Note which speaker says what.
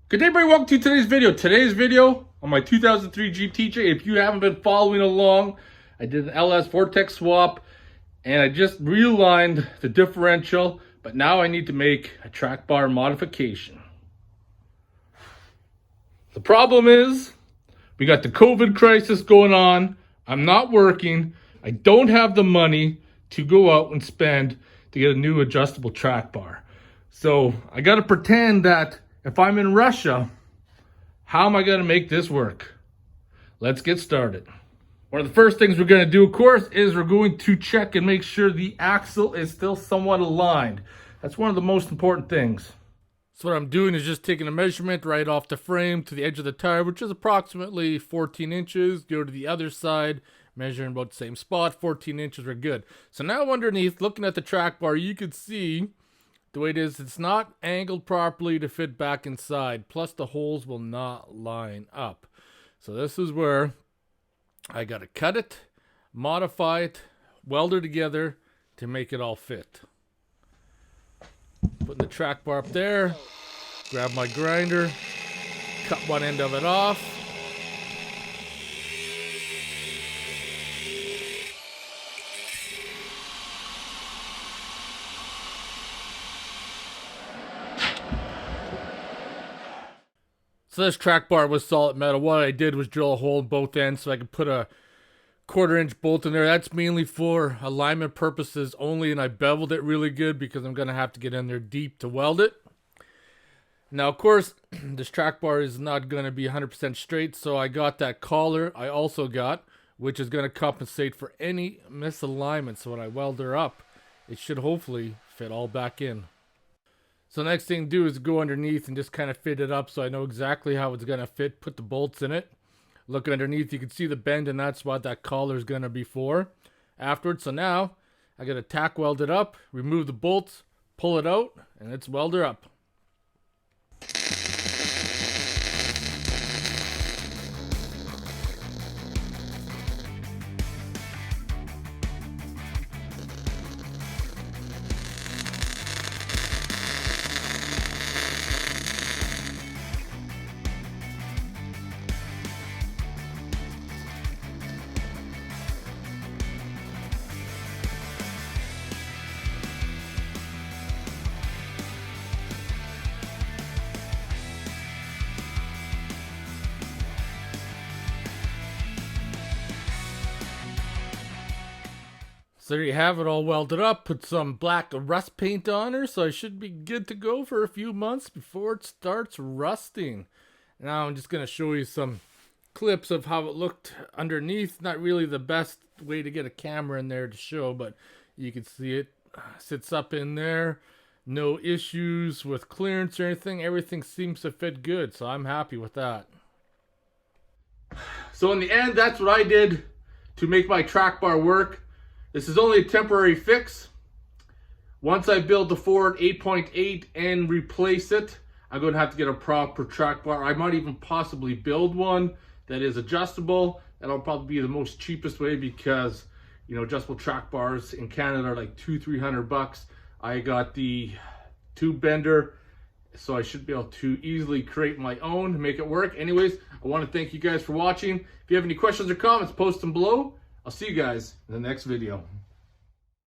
Speaker 1: Good day, everybody. Welcome to today's video. Today's video on my 2003 Jeep TJ. If you haven't been following along, I did an LS Vortex swap and I just realigned the differential, but now I need to make a track bar modification. The problem is we got the COVID crisis going on. I'm not working. I don't have the money to go out and spend to get a new adjustable track bar. So I got to pretend that if I'm in Russia, how am I going to make this work? Let's get started. One of the first things we're going to do, of course, is we're going to check and make sure the axle is still somewhat aligned. That's one of the most important things. So what I'm doing is just taking a measurement right off the frame to the edge of the tire, which is approximately 14 inches. Go to the other side, measuring about the same spot, 14 inches, we're good. So now underneath, looking at the track bar, you can see the way it is, it's not angled properly to fit back inside. Plus the holes will not line up. So this is where I got to cut it, modify it, weld it together to make it all fit. Putting the track bar up there, grab my grinder, cut one end of it off. So this track bar was solid metal. What I did was drill a hole in both ends so I could put a 1/4-inch bolt in there. That's mainly for alignment purposes only, and I beveled it really good because I'm going to have to get in there deep to weld it. Now, of course, this track bar is not going to be 100% straight, so I got that collar I also got, which is going to compensate for any misalignment. So when I weld her up, it should hopefully fit all back in. So next thing to do is go underneath and just kind of fit it up so I know exactly how it's going to fit. Put the bolts in it. Look underneath, you can see the bend, and that's what that collar is going to be for afterwards. So now I got to tack weld it up, remove the bolts, pull it out, and it's weld her up. So there you have it all welded up. Put some black rust paint on her, so I should be good to go for a few months before it starts rusting. Now I'm just going to show you some clips of how it looked underneath. Not really the best way to get a camera in there to show, but you can see it sits up in there. No issues with clearance or anything. Everything seems to fit good, so I'm happy with that. So in the end, that's what I did to make my track bar work. This is only a temporary fix. Once I build the Ford 8.8 and replace it, I'm going to have to get a proper track bar. I might even possibly build one that is adjustable. That'll probably be the most cheapest way because, you know, adjustable track bars in Canada are like $200-300. I got the tube bender, so I should be able to easily create my own and make it work. Anyways, I want to thank you guys for watching. If you have any questions or comments, post them below. I'll see you guys in the next video.